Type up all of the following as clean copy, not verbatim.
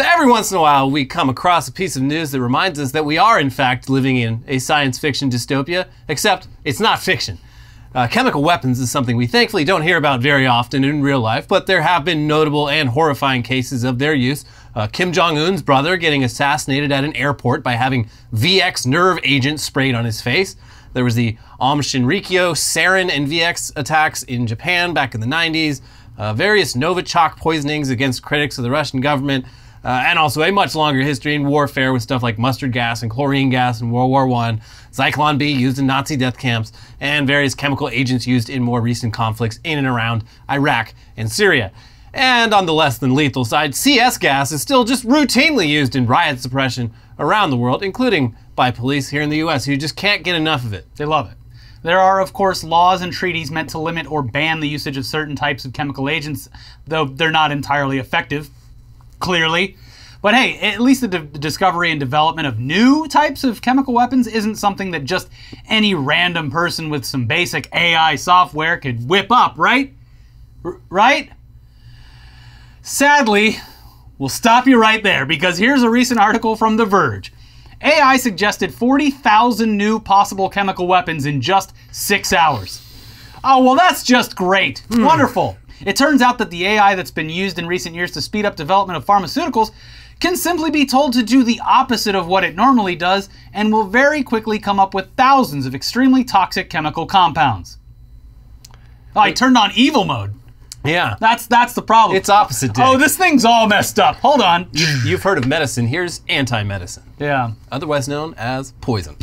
But every once in a while, we come across a piece of news that reminds us that we are, in fact, living in a science fiction dystopia, except it's not fiction. Chemical weapons is something we thankfully don't hear about very often in real life, but there have been notable and horrifying cases of their use. Kim Jong-un's brother getting assassinated at an airport by having VX nerve agent sprayed on his face. There was the Aum Shinrikyo sarin and VX attacks in Japan back in the 90s. Various Novichok poisonings against critics of the Russian government. And also a much longer history in warfare with stuff like mustard gas and chlorine gas in World War I, Zyklon B used in Nazi death camps, and various chemical agents used in more recent conflicts in and around Iraq and Syria. And on the less than lethal side, CS gas is still just routinely used in riot suppression around the world, including by police here in the US who just can't get enough of it. They love it. There are, of course, laws and treaties meant to limit or ban the usage of certain types of chemical agents, though they're not entirely effective. Clearly. But hey, at least the discovery and development of new types of chemical weapons isn't something that just any random person with some basic AI software could whip up, right? Right? Sadly, we'll stop you right there because here's a recent article from The Verge. AI suggested 40,000 new possible chemical weapons in just 6 hours. Oh, well, that's just great. Wonderful. It turns out that the AI that's been used in recent years to speed up development of pharmaceuticals can simply be told to do the opposite of what it normally does and will very quickly come up with thousands of extremely toxic chemical compounds. Oh, I turned on evil mode. Yeah. That's the problem. It's opposite day. Oh, this thing's all messed up. Hold on. You've heard of medicine. Here's anti-medicine. Yeah. Otherwise known as poison.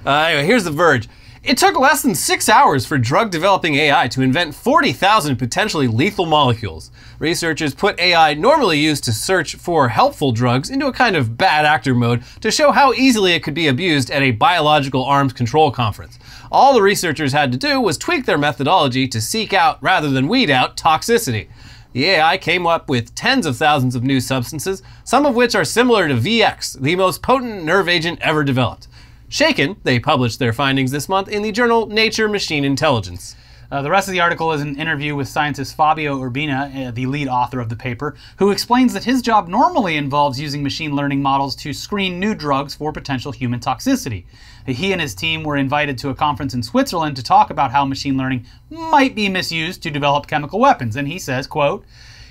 Anyway, here's The Verge. It took less than 6 hours for drug-developing AI to invent 40,000 potentially lethal molecules. Researchers put AI normally used to search for helpful drugs into a kind of bad actor mode to show how easily it could be abused at a biological arms control conference. All the researchers had to do was tweak their methodology to seek out, rather than weed out, toxicity. The AI came up with tens of thousands of new substances, some of which are similar to VX, the most potent nerve agent ever developed. Shaken, they published their findings this month in the journal Nature Machine Intelligence. The rest of the article is an interview with scientist Fabio Urbina, the lead author of the paper, who explains that his job normally involves using machine learning models to screen new drugs for potential human toxicity. He and his team were invited to a conference in Switzerland to talk about how machine learning might be misused to develop chemical weapons. And he says, quote,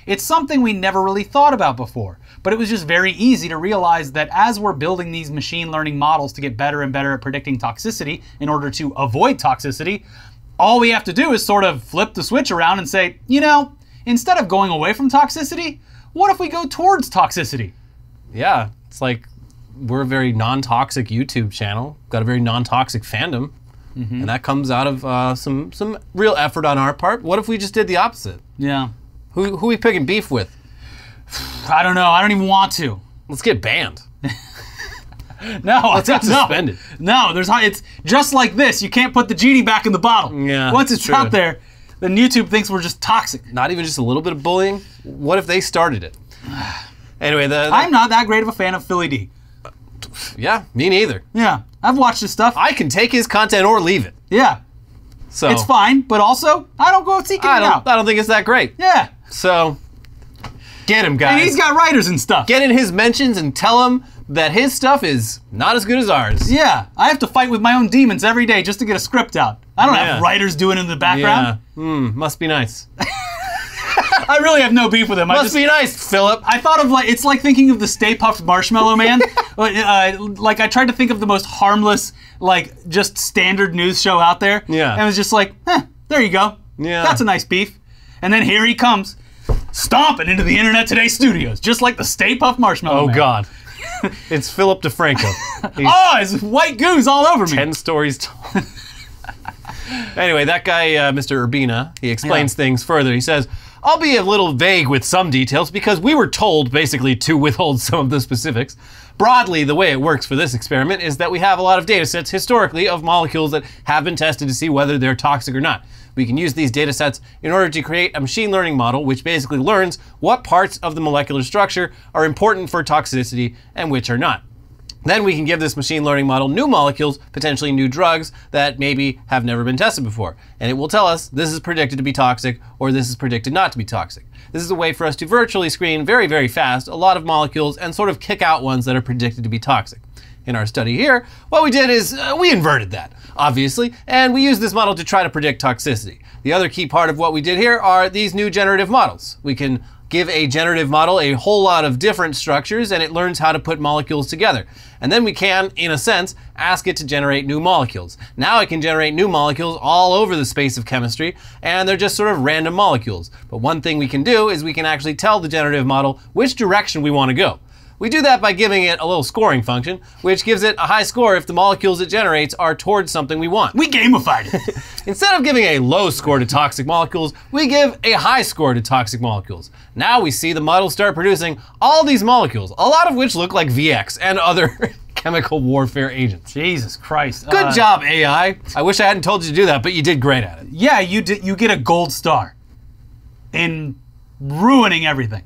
"It's something we never really thought about before, but it was just very easy to realize that as we're building these machine learning models to get better and better at predicting toxicity in order to avoid toxicity, all we have to do is sort of flip the switch around and say, you know, instead of going away from toxicity, what if we go towards toxicity?" Yeah, it's like we're a very non-toxic YouTube channel, got a very non-toxic fandom, and that comes out of some real effort on our part. What if we just did the opposite? Yeah. Who we picking beef with? I don't know. I don't even want to. Let's get banned. No, Let's get suspended. No, it's just like this. You can't put the genie back in the bottle. Yeah, once it's true. out there, then YouTube thinks we're just toxic. Not even just a little bit of bullying? What if they started it? Anyway, I'm not that great of a fan of Philly D. Yeah, me neither. Yeah, I've watched his stuff. I can take his content or leave it. Yeah. So it's fine, but also, I don't go seeking it out. I don't think it's that great. Yeah. So, get him, guys. And he's got writers and stuff. Get in his mentions and tell him that his stuff is not as good as ours. Yeah, I have to fight with my own demons every day just to get a script out. I don't have writers doing it in the background. Yeah, must be nice. I really have no beef with him. Must be nice, Philip. I thought of it's like thinking of the Stay Puft Marshmallow Man. Like I tried to think of the most harmless, like just standard news show out there. Yeah. And it was just like, there you go. Yeah. That's a nice beef. And then here he comes, stomping into the Internet Today studios, just like the Stay Puft Marshmallow Man. Oh God. It's Philip DeFranco. It's white goose all over me. 10 stories tall. Anyway, that guy, Mr. Urbina, he explains things further. He says, "I'll be a little vague with some details because we were told basically to withhold some of the specifics. Broadly, the way it works for this experiment is that we have a lot of data sets historically of molecules that have been tested to see whether they're toxic or not. We can use these data sets in order to create a machine learning model which basically learns what parts of the molecular structure are important for toxicity and which are not. Then we can give this machine learning model new molecules, potentially new drugs that maybe have never been tested before. And it will tell us this is predicted to be toxic or this is predicted not to be toxic. This is a way for us to virtually screen very, very fast a lot of molecules and sort of kick out ones that are predicted to be toxic. In our study here, what we did is we inverted that, obviously, and we used this model to try to predict toxicity. The other key part of what we did here are these new generative models. We can give a generative model a whole lot of different structures and it learns how to put molecules together. And then we can, in a sense, ask it to generate new molecules. Now it can generate new molecules all over the space of chemistry, and they're just sort of random molecules. But one thing we can do is we can actually tell the generative model which direction we want to go. We do that by giving it a little scoring function, which gives it a high score if the molecules it generates are towards something we want. We gamified it. Instead of giving a low score to toxic molecules, we give a high score to toxic molecules. Now we see the model start producing all these molecules, a lot of which look like VX and other chemical warfare agents. Jesus Christ. Good job, AI. I wish I hadn't told you to do that, but you did great at it. Yeah, you get a gold star in ruining everything.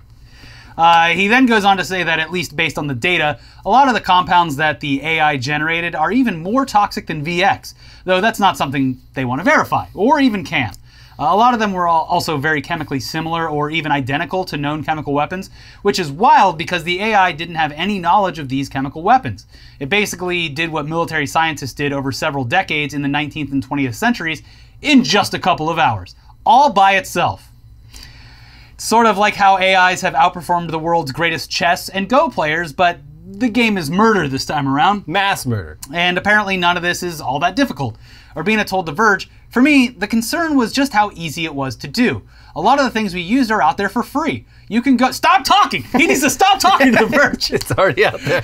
He then goes on to say that, at least based on the data, a lot of the compounds that the AI generated are even more toxic than VX, though that's not something they want to verify, or even can. A lot of them were also very chemically similar or even identical to known chemical weapons, which is wild because the AI didn't have any knowledge of these chemical weapons. It basically did what military scientists did over several decades in the 19th and 20th centuries in just a couple of hours, all by itself. Sort of like how AIs have outperformed the world's greatest chess and Go players, but the game is murder this time around. Mass murder. And apparently none of this is all that difficult. Urbina told The Verge, "For me, the concern was just how easy it was to do. A lot of the things we used are out there for free. You can go..." Stop talking! He needs to stop talking to The Verge. It's already out there.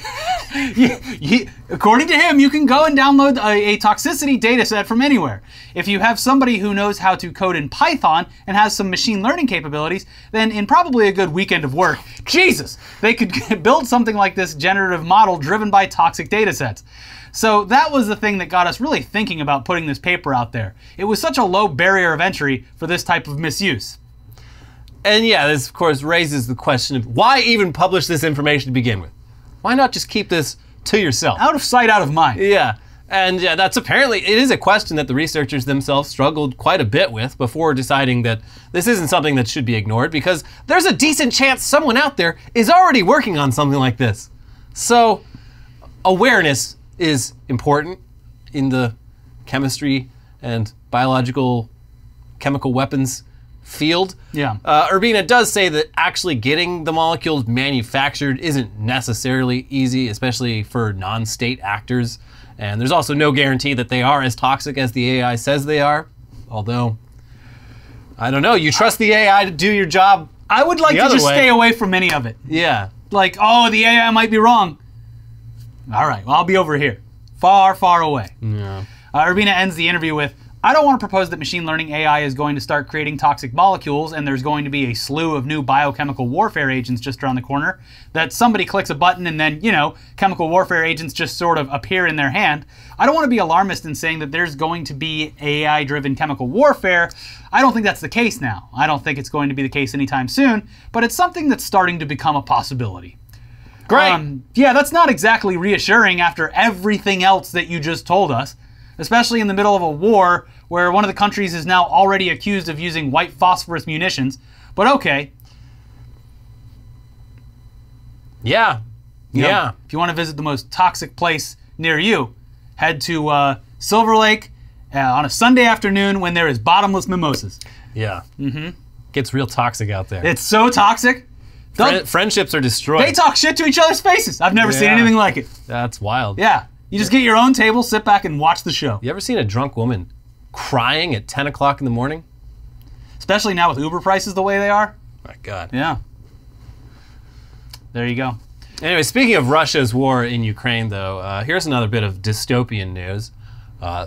According to him, you can go and download a toxicity data set from anywhere. If you have somebody who knows how to code in Python and has some machine learning capabilities, then in probably a good weekend of work, Jesus, they could build something like this generative model driven by toxic data sets. So that was the thing that got us really thinking about putting this paper out there. It was such a low barrier of entry for this type of misuse. And yeah, this of course raises the question of why even publish this information to begin with? Why not just keep this to yourself? Out of sight, out of mind. Yeah, and yeah, that's apparently, it is a question that the researchers themselves struggled quite a bit with before deciding that this isn't something that should be ignored because there's a decent chance someone out there is already working on something like this. So awareness is important in the chemistry and biological chemical weapons field. Yeah. Urbina does say that actually getting the molecules manufactured isn't necessarily easy, especially for non-state actors. And there's also no guarantee that they are as toxic as the AI says they are. Although, I don't know, you trust the AI to do your job. I would like to just stay away from any of it. Yeah. Like, oh, the AI might be wrong. All right, well, I'll be over here. Far, far away. Yeah. Urbina ends the interview with, "I don't want to propose that machine learning AI is going to start creating toxic molecules and there's going to be a slew of new biochemical warfare agents just around the corner, that somebody clicks a button and then, you know, chemical warfare agents just sort of appear in their hand. I don't want to be alarmist in saying that there's going to be AI-driven chemical warfare. I don't think that's the case now. I don't think it's going to be the case anytime soon, but it's something that's starting to become a possibility." Great. Yeah, that's not exactly reassuring after everything else that you just told us, especially in the middle of a war where one of the countries is now already accused of using white phosphorus munitions. But okay. Yeah. Yeah. If you want to visit the most toxic place near you, head to Silver Lake on a Sunday afternoon when there is bottomless mimosas. Yeah. Gets real toxic out there. It's so toxic. Friendships are destroyed. They talk shit to each other's faces. I've never seen anything like it. That's wild. Yeah. You just get your own table, sit back, and watch the show. You ever seen a drunk woman crying at 10 o'clock in the morning? Especially now with Uber prices the way they are. My God. Yeah. There you go. Anyway, speaking of Russia's war in Ukraine, though, here's another bit of dystopian news.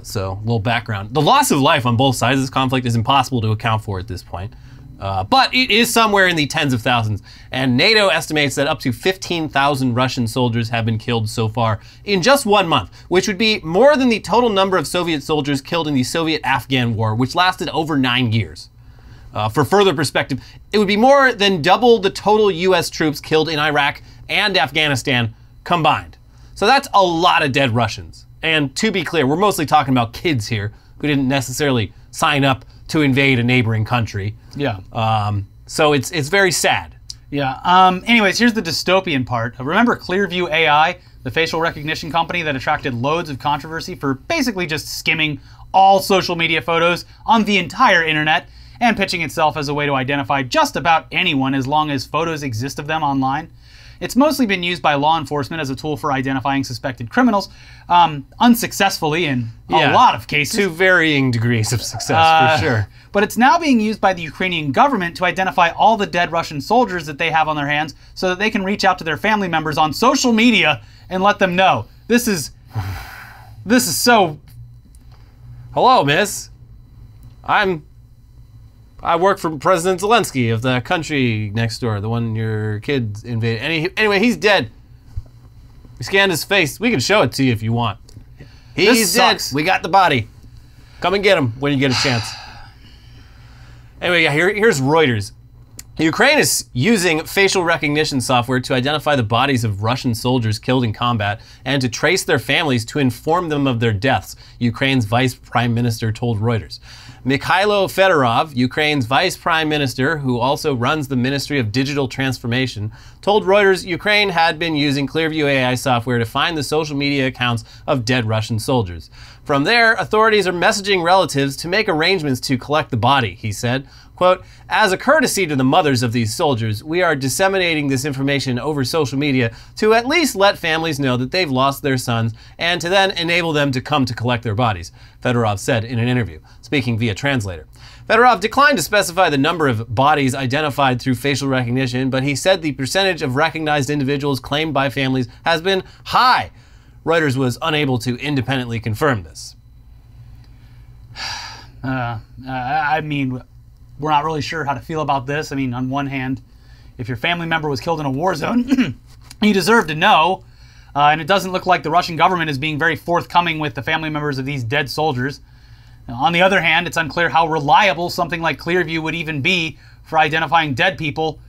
So, a little background. The loss of life on both sides of this conflict is impossible to account for at this point. But it is somewhere in the tens of thousands, and NATO estimates that up to 15,000 Russian soldiers have been killed so far in just 1 month, which would be more than the total number of Soviet soldiers killed in the Soviet-Afghan War, which lasted over 9 years. For further perspective, it would be more than double the total US troops killed in Iraq and Afghanistan combined. So that's a lot of dead Russians. And to be clear, we're mostly talking about kids here who didn't necessarily sign up to invade a neighboring country. Yeah. So it's very sad. Yeah. Anyways, here's the dystopian part. Remember Clearview AI, the facial recognition company that attracted loads of controversy for basically just skimming all social media photos on the entire internet and pitching itself as a way to identify just about anyone as long as photos exist of them online? It's mostly been used by law enforcement as a tool for identifying suspected criminals, unsuccessfully in a lot of cases. To varying degrees of success, for sure. But it's now being used by the Ukrainian government to identify all the dead Russian soldiers that they have on their hands so that they can reach out to their family members on social media and let them know. This is so... Hello, miss. I work for President Zelensky of the country next door, the one your kids invaded. Anyway, he's dead. We scanned his face. We can show it to you if you want. He's dead. We got the body. Come and get him when you get a chance. Anyway, yeah, here's Reuters. Ukraine is using facial recognition software to identify the bodies of Russian soldiers killed in combat and to trace their families to inform them of their deaths, Ukraine's vice prime minister told Reuters. Mikhailo Fedorov, Ukraine's vice prime minister, who also runs the Ministry of Digital Transformation, told Reuters Ukraine had been using Clearview AI software to find the social media accounts of dead Russian soldiers. From there, authorities are messaging relatives to make arrangements to collect the body, he said. Quote, as a courtesy to the mothers of these soldiers, we are disseminating this information over social media to at least let families know that they've lost their sons and to then enable them to come to collect their bodies, Fedorov said in an interview, speaking via translator. Fedorov declined to specify the number of bodies identified through facial recognition, but he said the percentage of recognized individuals claimed by families has been high. Reuters was unable to independently confirm this. I mean, we're not really sure how to feel about this. I mean, on one hand, if your family member was killed in a war zone, you deserve to know. And it doesn't look like the Russian government is being very forthcoming with the family members of these dead soldiers. On the other hand, it's unclear how reliable something like Clearview would even be for identifying dead people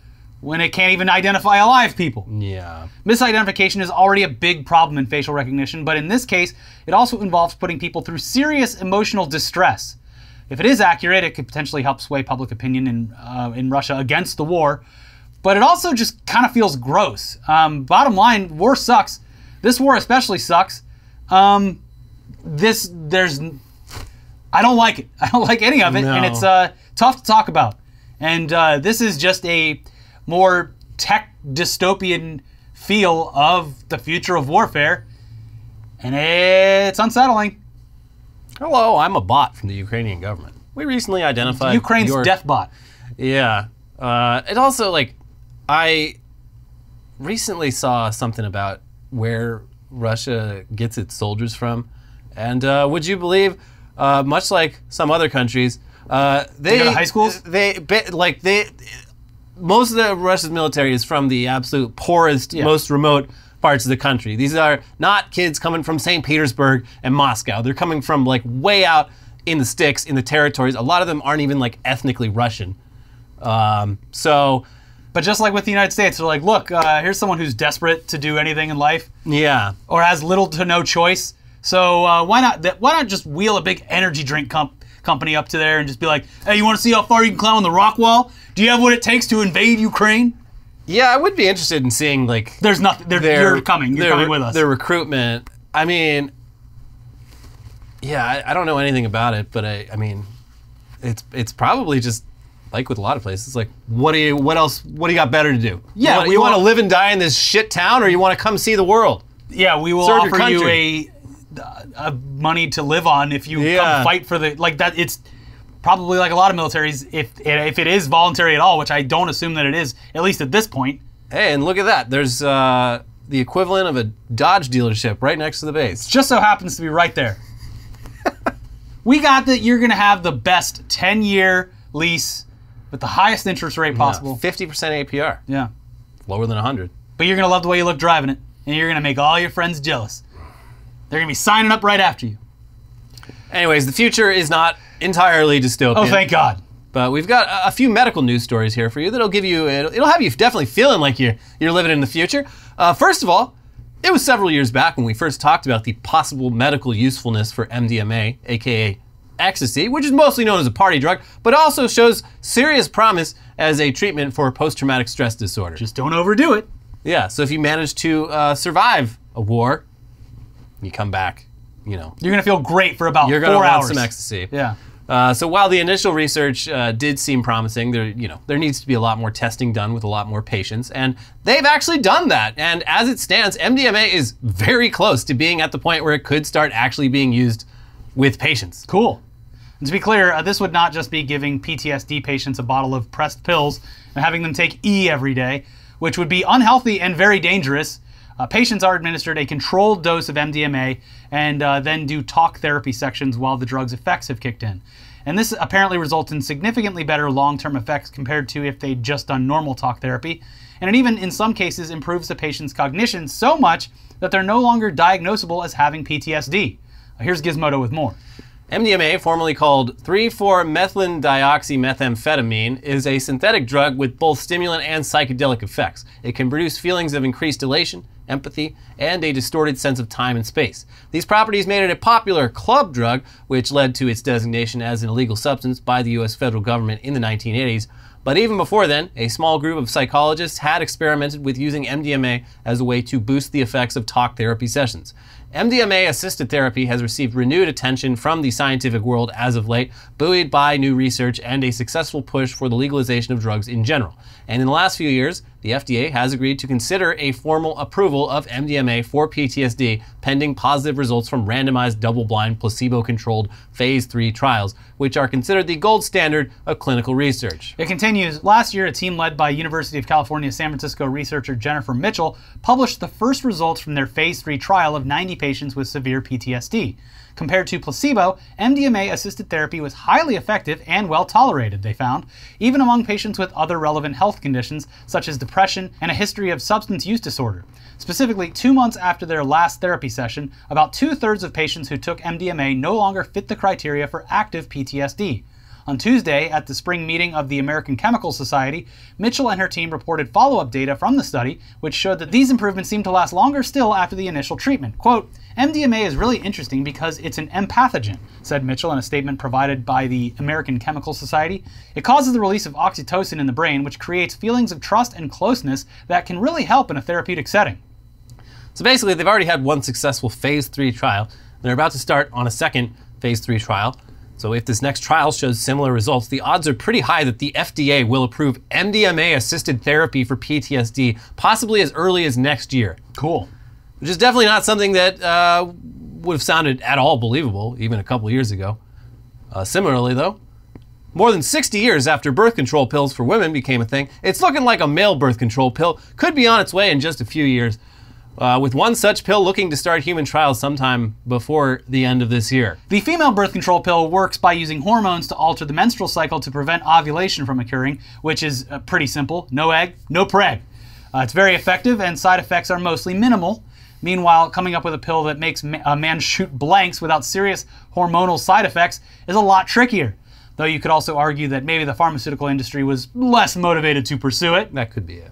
when it can't even identify alive people. Yeah. Misidentification is already a big problem in facial recognition, but in this case, it also involves putting people through serious emotional distress. If it is accurate, it could potentially help sway public opinion in Russia against the war, but it also just kind of feels gross. Bottom line, war sucks. This war especially sucks. I don't like it. I don't like any of it, and it's tough to talk about. And this is just a more tech dystopian feel of the future of warfare, and it's unsettling. Hello, I'm a bot from the Ukrainian government. We recently identified Ukraine's death bot. Yeah. It also, like, I recently saw something about where Russia gets its soldiers from, and would you believe, much like some other countries, they go to high schools. Most of the Russia's military is from the absolute poorest, most remote parts of the country. These are not kids coming from St. Petersburg and Moscow. They're coming from like way out in the sticks, in the territories. A lot of them aren't even like ethnically Russian. But just like with the United States, they're like, look, here's someone who's desperate to do anything in life. Yeah. Or has little to no choice. So why not just wheel a big energy drink company up to there and just be like, hey, you want to see how far you can climb on the rock wall? Do you have what it takes to invade Ukraine? Yeah, I would be interested in seeing like. There's nothing. You're coming. You're coming with us. Their recruitment. I mean, yeah, I don't know anything about it, but I mean, it's probably just like with a lot of places. Like, what do you got better to do? Yeah, you want to live and die in this shit town, or you want to come see the world? Yeah, we will Serve offer you a money to live on if you come fight for the like that. It's probably like a lot of militaries, if it is voluntary at all, which I don't assume that it is, at least at this point. Hey, and look at that. There's the equivalent of a Dodge dealership right next to the base. Just so happens to be right there. We got that you're going to have the best 10-year lease with the highest interest rate possible. 50% APR. Yeah. Lower than 100. But you're going to love the way you look driving it, and you're going to make all your friends jealous. They're going to be signing up right after you. Anyways, the future is not entirely dystopian. Oh, thank God. But we've got a few medical news stories here for you that'll give you, it'll have you definitely feeling like you're living in the future. First of all, It was several years back when we first talked about the possible medical usefulness for MDMA, aka ecstasy, which is mostly known as a party drug, but also shows serious promise as a treatment for post-traumatic stress disorder. Just don't overdo it. Yeah, so if you manage to survive a war, you come back, you know. You're gonna feel great for about 4 hours. You're gonna want some ecstasy. Yeah. So while the initial research did seem promising, there needs to be a lot more testing done with a lot more patients, and they've actually done that. And as it stands, MDMA is very close to being at the point where it could start actually being used with patients. Cool. And to be clear, this would not just be giving PTSD patients a bottle of pressed pills and having them take E every day, which would be unhealthy and very dangerous. Patients are administered a controlled dose of MDMA and then do talk therapy sections while the drug's effects have kicked in. And this apparently results in significantly better long-term effects compared to if they'd just done normal talk therapy. And it even, in some cases, improves the patient's cognition so much that they're no longer diagnosable as having PTSD. Here's Gizmodo with more. MDMA, formerly called 3,4-methylendioxymethamphetamine, is a synthetic drug with both stimulant and psychedelic effects. It can produce feelings of increased elation, empathy, and a distorted sense of time and space. These properties made it a popular club drug, which led to its designation as an illegal substance by the US federal government in the 1980s. But even before then, a small group of psychologists had experimented with using MDMA as a way to boost the effects of talk therapy sessions. MDMA-assisted therapy has received renewed attention from the scientific world as of late, buoyed by new research and a successful push for the legalization of drugs in general. And in the last few years, the FDA has agreed to consider a formal approval of MDMA for PTSD pending positive results from randomized double-blind placebo-controlled phase 3 trials, which are considered the gold standard of clinical research. It continues. Last year, a team led by University of California, San Francisco researcher Jennifer Mitchell published the first results from their phase 3 trial of 90 patients with severe PTSD. Compared to placebo, MDMA-assisted therapy was highly effective and well tolerated, they found, even among patients with other relevant health conditions such as depression and a history of substance use disorder. Specifically, 2 months after their last therapy session, about 2/3 of patients who took MDMA no longer fit the criteria for active PTSD. On Tuesday, at the spring meeting of the American Chemical Society, Mitchell and her team reported follow-up data from the study, which showed that these improvements seem to last longer still after the initial treatment. Quote, MDMA is really interesting because it's an empathogen, said Mitchell in a statement provided by the American Chemical Society. It causes the release of oxytocin in the brain, which creates feelings of trust and closeness that can really help in a therapeutic setting. So basically, they've already had one successful phase 3 trial. They're about to start on a second phase 3 trial. So if this next trial shows similar results, the odds are pretty high that the FDA will approve MDMA-assisted therapy for PTSD, possibly as early as next year. Cool. Which is definitely not something that would have sounded at all believable even a couple years ago. Similarly, though, more than 60 years after birth control pills for women became a thing, it's looking like a male birth control pill could be on its way in just a few years, with one such pill looking to start human trials sometime before the end of this year. The female birth control pill works by using hormones to alter the menstrual cycle to prevent ovulation from occurring, which is pretty simple. No egg, no preg. It's very effective and side effects are mostly minimal. Meanwhile, coming up with a pill that makes a man shoot blanks without serious hormonal side effects is a lot trickier. Though you could also argue that maybe the pharmaceutical industry was less motivated to pursue it. That could be it.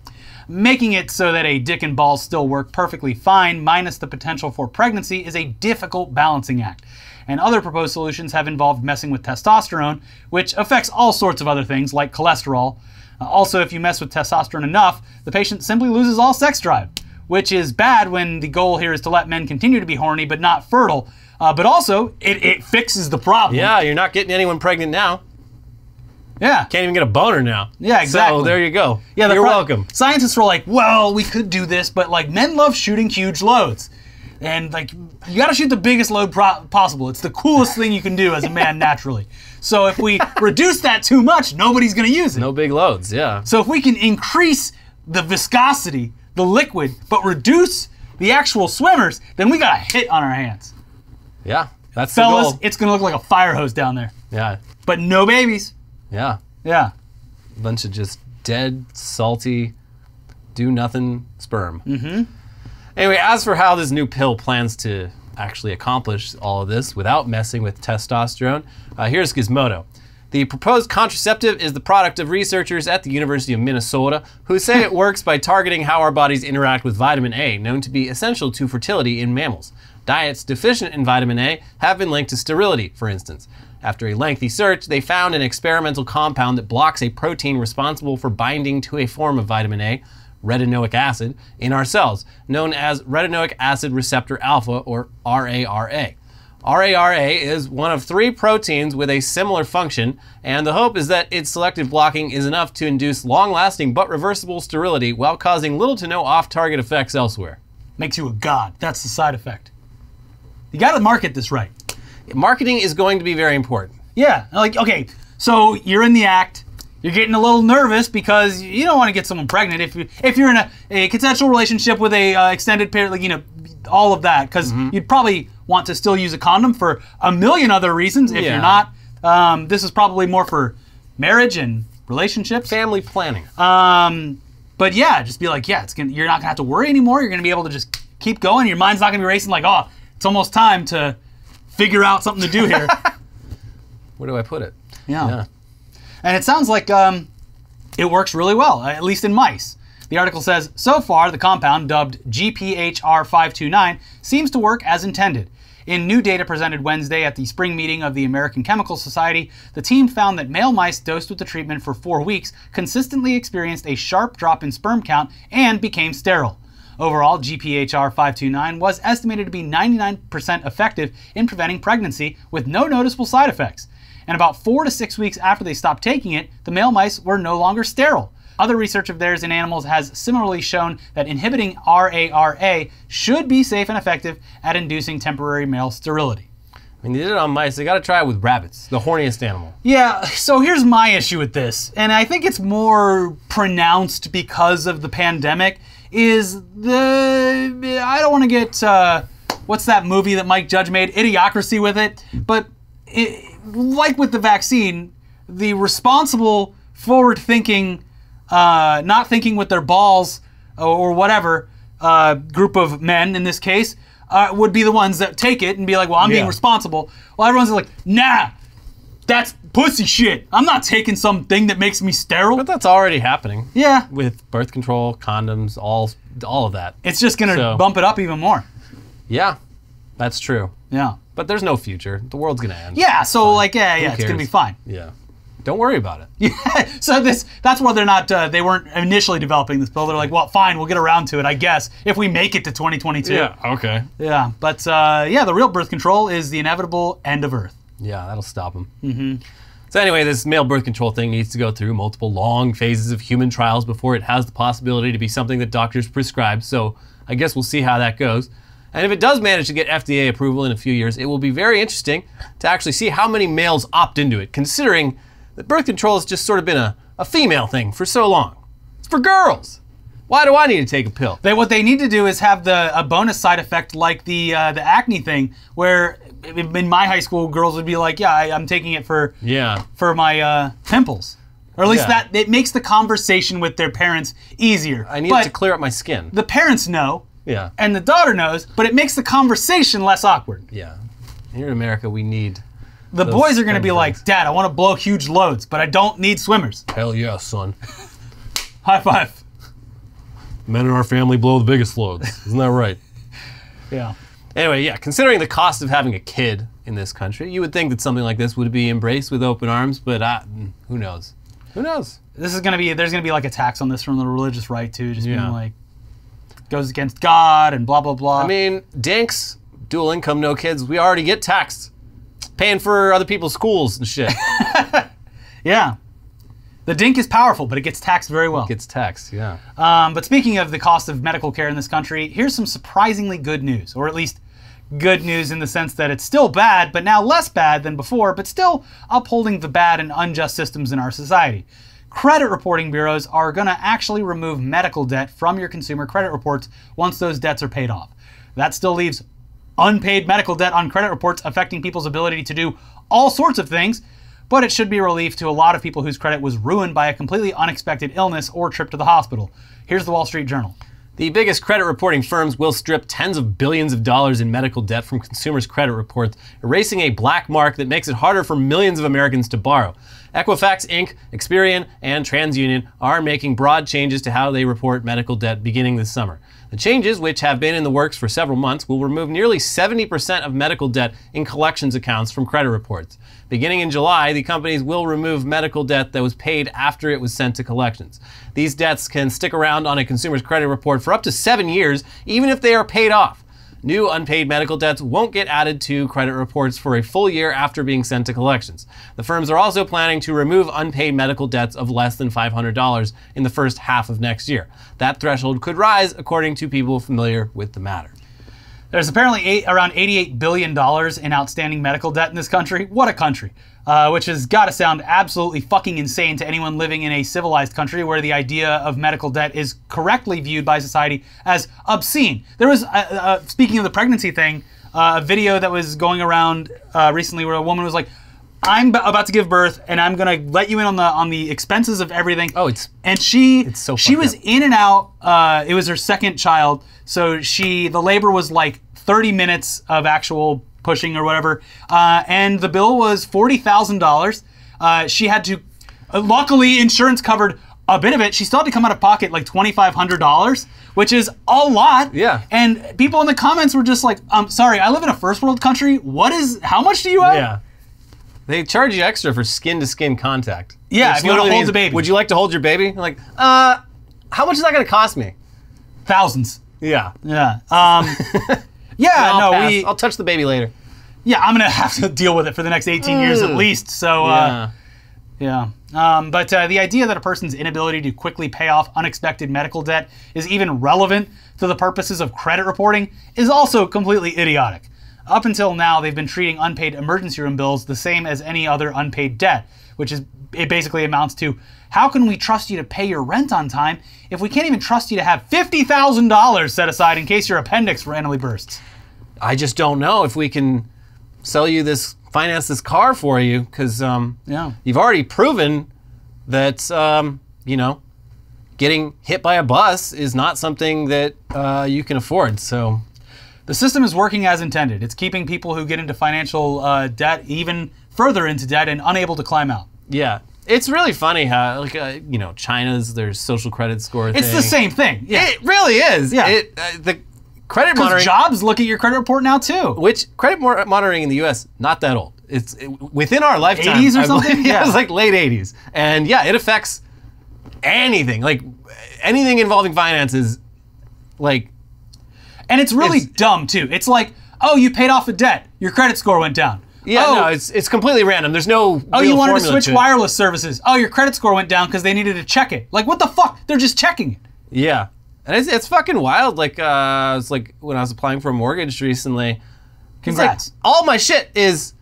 Making it so that a dick and balls still work perfectly fine, minus the potential for pregnancy, is a difficult balancing act. And other proposed solutions have involved messing with testosterone, which affects all sorts of other things like cholesterol. Also, if you mess with testosterone enough, the patient simply loses all sex drive, which is bad when the goal here is to let men continue to be horny but not fertile. But also, it fixes the problem. Yeah, you're not getting anyone pregnant now. Yeah. Can't even get a boner now. Yeah, exactly. So there you go. Yeah, you're welcome. Scientists were like, well, we could do this, but like men love shooting huge loads. And like, you gotta shoot the biggest load possible. It's the coolest thing you can do as a man naturally. So if we reduce that too much, nobody's gonna use it. No big loads, yeah. So if we can increase the viscosity, the liquid, but reduce the actual swimmers, then we got a hit on our hands. Yeah, that's Fellas, the goal. it's gonna look like a fire hose down there. Yeah. But no babies. Yeah. Yeah. A bunch of just dead, salty, do-nothing sperm. Mm-hmm. Anyway, as for how this new pill plans to actually accomplish all of this without messing with testosterone, here's Gizmodo. The proposed contraceptive is the product of researchers at the University of Minnesota who say it works by targeting how our bodies interact with vitamin A, known to be essential to fertility in mammals. Diets deficient in vitamin A have been linked to sterility, for instance. After a lengthy search, they found an experimental compound that blocks a protein responsible for binding to a form of vitamin A, retinoic acid, in our cells, known as retinoic acid receptor alpha, or RARA. RARA is one of 3 proteins with a similar function, and the hope is that its selective blocking is enough to induce long-lasting but reversible sterility while causing little to no off-target effects elsewhere. Makes you a god. That's the side effect. You gotta market this right. Marketing is going to be very important. Yeah, like, okay, so you're in the act, you're getting a little nervous because you don't want to get someone pregnant if you're in a consensual relationship with a extended period, like, you know, all of that, because you'd probably want to still use a condom for a million other reasons. If you're not, this is probably more for marriage and relationships. Family planning. But yeah, just be like, yeah, you're not gonna have to worry anymore. You're gonna be able to just keep going. Your mind's not gonna be racing like, oh, it's almost time to figure out something to do here. Where do I put it? Yeah. And it sounds like it works really well, at least in mice. The article says, so far, the compound, dubbed GPHR529, seems to work as intended. In new data presented Wednesday at the spring meeting of the American Chemical Society, the team found that male mice dosed with the treatment for 4 weeks consistently experienced a sharp drop in sperm count and became sterile. Overall, GPHR529 was estimated to be 99% effective in preventing pregnancy with no noticeable side effects. And about 4 to 6 weeks after they stopped taking it, the male mice were no longer sterile. Other research of theirs in animals has similarly shown that inhibiting RARA should be safe and effective at inducing temporary male sterility. I mean, they did it on mice. They got to try it with rabbits, the horniest animal. Yeah, so here's my issue with this, and I think it's more pronounced because of the pandemic, is I don't want to get, what's that movie that Mike Judge made? Idiocracy with it. But like with the vaccine, the responsible, forward-thinking, not thinking with their balls or whatever, group of men in this case, would be the ones that take it and be like, well, I'm being responsible. Well, everyone's like, nah, that's pussy shit. I'm not taking something that makes me sterile. But that's already happening. Yeah. With birth control, condoms, all of that. It's just going to bump it up even more. Yeah, that's true. Yeah. But there's no future. The world's going to end. Yeah, so like, yeah, it's going to be fine. Yeah. Don't worry about it. Yeah, so that's why they're not, they weren't initially developing this bill. They're like, well, fine, we'll get around to it, I guess, if we make it to 2022. Yeah, okay. Yeah, but yeah, the real birth control is the inevitable end of Earth. Yeah, that'll stop them. So anyway, this male birth control thing needs to go through multiple long phases of human trials before it has the possibility to be something that doctors prescribe. So I guess we'll see how that goes. And if it does manage to get FDA approval in a few years, it will be very interesting to actually see how many males opt into it, considering that birth control has just sort of been a female thing for so long. It's for girls. Why do I need to take a pill? What they need to do is have a bonus side effect like the acne thing, where in my high school, girls would be like, yeah, I'm taking it for my pimples. Or at least that it makes the conversation with their parents easier. I need it to clear up my skin. The parents know, Yeah. And the daughter knows, but it makes the conversation less awkward. Yeah. Here in America, we need... The boys are going to be like, Dad, I want to blow huge loads, but I don't need swimmers. Hell yeah, son. High five. Men in our family blow the biggest loads. Isn't that right? Yeah. Anyway, yeah, considering the cost of having a kid in this country, you would think that something like this would be embraced with open arms, but who knows? Who knows? This is going to be, there's going to be like attacks on this from the religious right too, just being like, goes against God and blah, blah, blah. I mean, dinks, dual income, no kids, we already get taxed. Paying for other people's schools and shit. Yeah. The dink is powerful, but it gets taxed very well. It gets taxed, yeah. But speaking of the cost of medical care in this country, here's some surprisingly good news, or at least good news in the sense that it's still bad, but now less bad than before, but still upholding the bad and unjust systems in our society. Credit reporting bureaus are going to actually remove medical debt from your consumer credit reports once those debts are paid off. That still leaves unpaid medical debt on credit reports affecting people's ability to do all sorts of things, but it should be a relief to a lot of people whose credit was ruined by a completely unexpected illness or trip to the hospital. Here's the Wall Street Journal. The biggest credit reporting firms will strip tens of billions of dollars in medical debt from consumers' credit reports, erasing a black mark that makes it harder for millions of Americans to borrow. Equifax Inc., Experian, and TransUnion are making broad changes to how they report medical debt beginning this summer. The changes, which have been in the works for several months, will remove nearly 70% of medical debt in collections accounts from credit reports. Beginning in July, the companies will remove medical debt that was paid after it was sent to collections. These debts can stick around on a consumer's credit report for up to 7 years, even if they are paid off. New unpaid medical debts won't get added to credit reports for a full year after being sent to collections. The firms are also planning to remove unpaid medical debts of less than $500 in the first half of next year. That threshold could rise, according to people familiar with the matter. There's apparently around $88 billion in outstanding medical debt in this country. What a country. Which has got to sound absolutely fucking insane to anyone living in a civilized country where the idea of medical debt is correctly viewed by society as obscene. There was, speaking of the pregnancy thing, a video that was going around recently where a woman was like, I'm about to give birth and I'm gonna let you in on the expenses of everything. Oh, it's so she was up. In and out. It was her second child, so the labor was like 30 minutes of actual pushing or whatever, and the bill was $40,000. She had to, luckily insurance covered a bit of it. She still had to come out of pocket like $2,500, which is a lot. Yeah. And people in the comments were just like, I'm sorry, I live in a first world country. How much do you owe? Yeah. They charge you extra for skin-to-skin contact. Yeah, if you want to hold the baby. Would you like to hold your baby? I'm like, how much is that going to cost me? Thousands. Yeah. Yeah. Yeah, I'll touch the baby later. Yeah, I'm gonna have to deal with it for the next 18 years at least. So, yeah. But the idea that a person's inability to quickly pay off unexpected medical debt is even relevant to the purposes of credit reporting is also completely idiotic. Up until now, they've been treating unpaid emergency room bills the same as any other unpaid debt, it basically amounts to, how can we trust you to pay your rent on time if we can't even trust you to have $50,000 set aside in case your appendix randomly bursts? I just don't know if we can finance this car for you, because you've already proven that getting hit by a bus is not something that you can afford. So the system is working as intended. It's keeping people who get into financial debt even further into debt and unable to climb out. Yeah. It's really funny how, China's, their social credit score thing. It's the same thing. Yeah. It really is. Yeah. The credit monitoring. Jobs look at your credit report now too. Which credit monitoring in the U.S. not that old. It's within our lifetime. 80s or something. Yeah, it's like late 80s, and yeah, it affects anything, like anything involving finances, like. And it's really dumb too. It's like, oh, you paid off a debt, your credit score went down. Yeah, no, it's completely random. There's no. Oh, you wanted to switch to wireless services. Oh, your credit score went down because they needed to check it. Like, what the fuck? They're just checking it. Yeah. And it's fucking wild. Like, it's like when I was applying for a mortgage recently. Congrats. Like, all my shit is,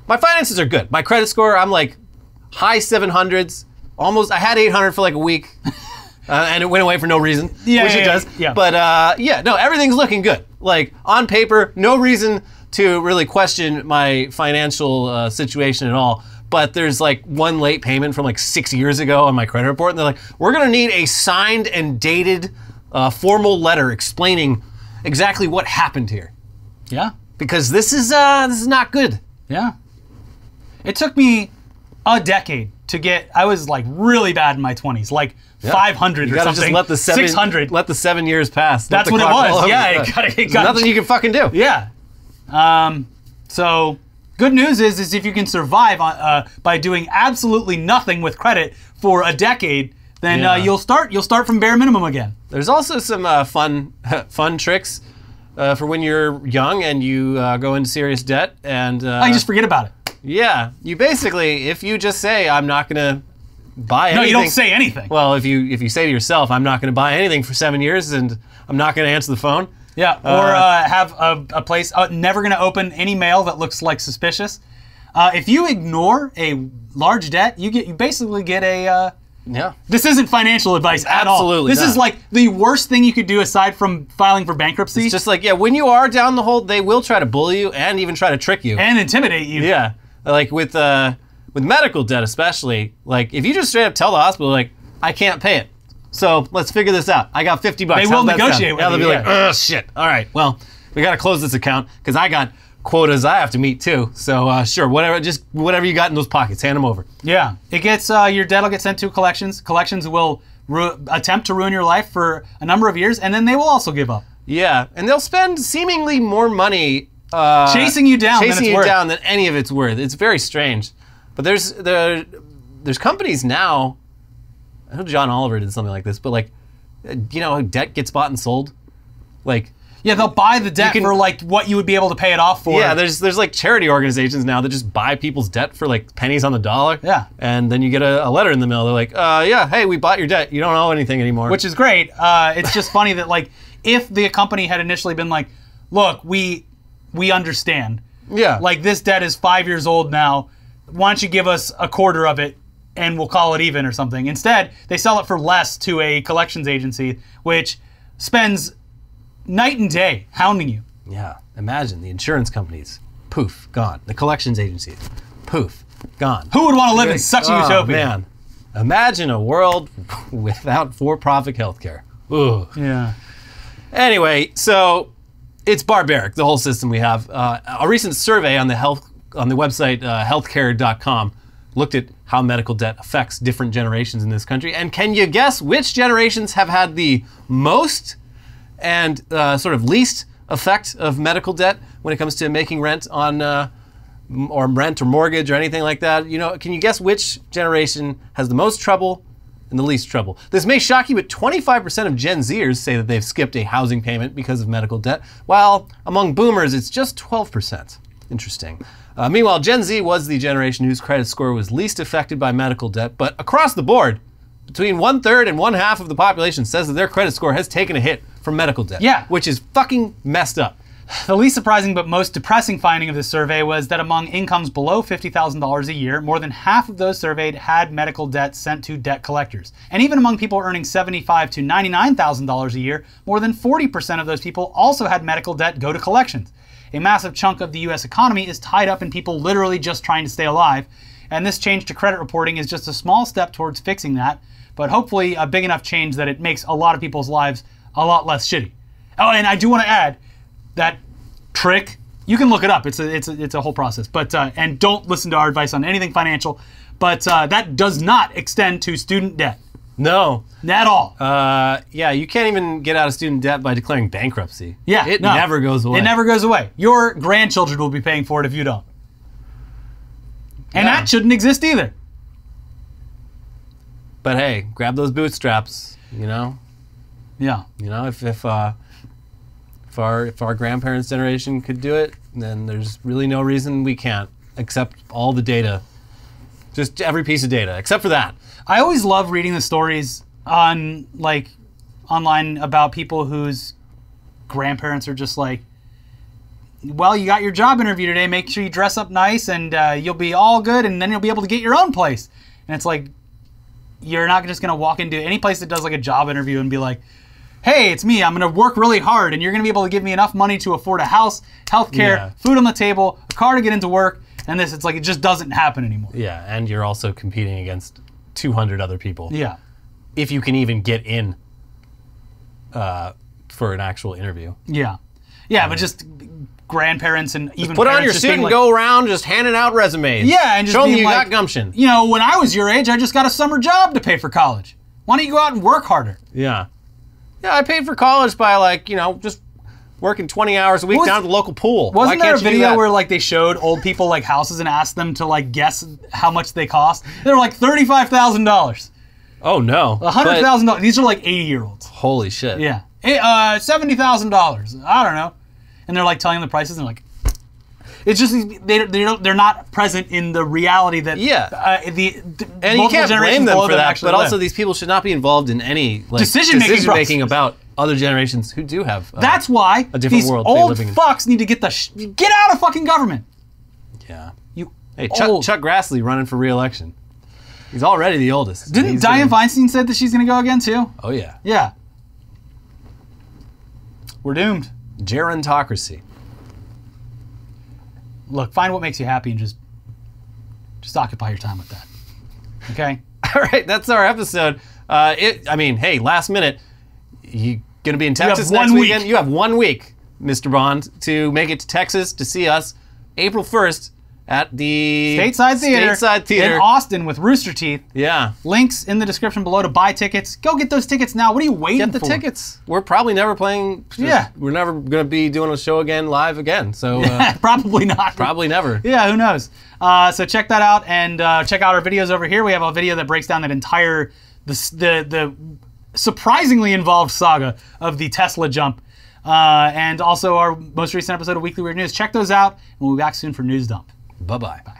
my finances are good. My credit score, I'm like high 700s. Almost, I had 800 for like a week. And it went away for no reason, which it does. Yeah. But no, everything's looking good. Like, on paper, no reason to really question my financial situation at all. But there's like one late payment from like 6 years ago on my credit report, and they're like, we're gonna need a signed and dated formal letter explaining exactly what happened here. Yeah. Because this is not good. Yeah. It took me a decade to get, I was like really bad in my 20s, like 500 or something. Just let 600. Let the 7 years pass. That's what it was. Yeah, it got nothing you can fucking do. Yeah. So good news is if you can survive by doing absolutely nothing with credit for a decade, then you'll start from bare minimum again. There's also some fun tricks for when you're young and you go into serious debt, and you just forget about it. Yeah, you basically, if you just say, I'm not gonna buy anything. No, you don't say anything. Well, if you say to yourself, I'm not gonna buy anything for 7 years and I'm not gonna answer the phone. Yeah, or have a place, never gonna open any mail that looks like suspicious. If you ignore a large debt, you basically get a, this isn't financial advice at all. Absolutely This is like the worst thing you could do aside from filing for bankruptcy. It's just like, when you are down the hole, they will try to bully you and even try to trick you. And intimidate you. Yeah, like with medical debt especially, like if you just straight up tell the hospital, like, I can't pay it, So let's figure this out. I got $50. They will negotiate with you. They'll be like, oh, shit. All right, well, we got to close this account because I got quotas I have to meet too. So sure, whatever you got in those pockets, hand them over. Yeah, it gets your debt will get sent to collections. Collections will attempt to ruin your life for a number of years, and then they will also give up. Yeah, and they'll spend seemingly more money chasing you down than any of it's worth. It's very strange. But there's companies now. I know John Oliver did something like this, but like, you know, debt gets bought and sold. Like, yeah, they'll buy the debt for like what you would be able to pay it off for. Yeah, there's like charity organizations now that just buy people's debt for like pennies on the dollar. Yeah. And then you get a letter in the mail. They're like, yeah, hey, we bought your debt. You don't owe anything anymore. Which is great. It's just funny that like if the company had initially been like, look, we understand. Yeah. Like this debt is 5 years old now. Why don't you give us a quarter of it and we'll call it even or something. Instead, they sell it for less to a collections agency, which spends night and day hounding you. Yeah, imagine the insurance companies, poof, gone. The collections agencies, poof, gone. Who would want to live in such a utopia? Man, imagine a world without for-profit healthcare. Ugh. Yeah. Anyway, so it's barbaric, the whole system we have. A recent survey on the website healthcare.com looked at how medical debt affects different generations in this country. And can you guess which generations have had the most and sort of least effect of medical debt when it comes to making rent on or rent or mortgage or anything like that? You know, can you guess which generation has the most trouble and the least trouble? This may shock you, but 25% of Gen Zers say that they've skipped a housing payment because of medical debt, while among boomers it's just 12%. Interesting. Meanwhile, Gen Z was the generation whose credit score was least affected by medical debt, but across the board, between 1/3 and 1/2 of the population says that their credit score has taken a hit from medical debt. Yeah. Which is fucking messed up. The least surprising but most depressing finding of this survey was that among incomes below $50,000 a year, more than half of those surveyed had medical debt sent to debt collectors. And even among people earning $75,000 to $99,000 a year, more than 40% of those people also had medical debt go to collections. A massive chunk of the US economy is tied up in people literally just trying to stay alive, and this change to credit reporting is just a small step towards fixing that, but hopefully a big enough change that it makes a lot of people's lives a lot less shitty. Oh, and I do want to add that trick, you can look it up, it's a whole process, but and don't listen to our advice on anything financial, but that does not extend to student debt. No. At all. Yeah, you can't even get out of student debt by declaring bankruptcy. Yeah, It never goes away. It never goes away. Your grandchildren will be paying for it if you don't. And that shouldn't exist either. But hey, grab those bootstraps, you know? Yeah. You know, if our grandparents' generation could do it, then there's really no reason we can't, except all the data. Just every piece of data, except for that. I always love reading the stories on like online about people whose grandparents are just like, well, you got your job interview today, make sure you dress up nice and you'll be all good and then you'll be able to get your own place. And it's like, you're not just gonna walk into any place that does like a job interview and be like, hey, it's me, I'm gonna work really hard and you're gonna be able to give me enough money to afford a house, healthcare, food on the table, a car to get into work, and this, it's like, it just doesn't happen anymore. Yeah, and you're also competing against 200 other people. Yeah. If you can even get in for an actual interview. Yeah. Yeah, but just grandparents and even put on your just suit and like, go around just handing out resumes. Yeah, and just show them being you like, got gumption. You know, when I was your age, I just got a summer job to pay for college. Why don't you go out and work harder? Yeah. Yeah, I paid for college by like, you know, just working 20 hours a week down at the local pool. Wasn't there a video where like they showed old people like houses and asked them to like guess how much they cost? They were like $35,000. Oh no. $100,000. These are like 80-year-olds. Holy shit. Yeah. Hey, $70,000. I don't know. And they're like telling them the prices and they're like, it's just they're not present in the reality that and you can't blame them for that. But also, these people should not be involved in any like, decision making about other generations who do have. That's why a different these world old fucks need to get get out of fucking government. Yeah. Hey, Chuck Grassley running for re-election. He's already the oldest. Didn't Dianne Feinstein said that she's going to go again too? Oh yeah. Yeah. We're doomed. Gerontocracy. Look, find what makes you happy and just occupy your time with that. Okay? All right, that's our episode. I mean, hey, last minute, you gonna be in Texas have next 1 weekend? week. You have 1 week, Mr. Bond, to make it to Texas to see us April 1st at the Stateside Theater in in Austin with Rooster Teeth. Yeah. Links in the description below to buy tickets. Go get those tickets now. What are you waiting for? Get the tickets. We're probably never playing. Yeah. We're never going to be doing a show again live again. So Probably not. probably never. Yeah, who knows? So check that out and check out our videos over here. We have a video that breaks down that entire, the surprisingly involved saga of the Tesla jump. And also our most recent episode of Weekly Weird News. Check those out, and we'll be back soon for News Dump. Bye-bye. Bye.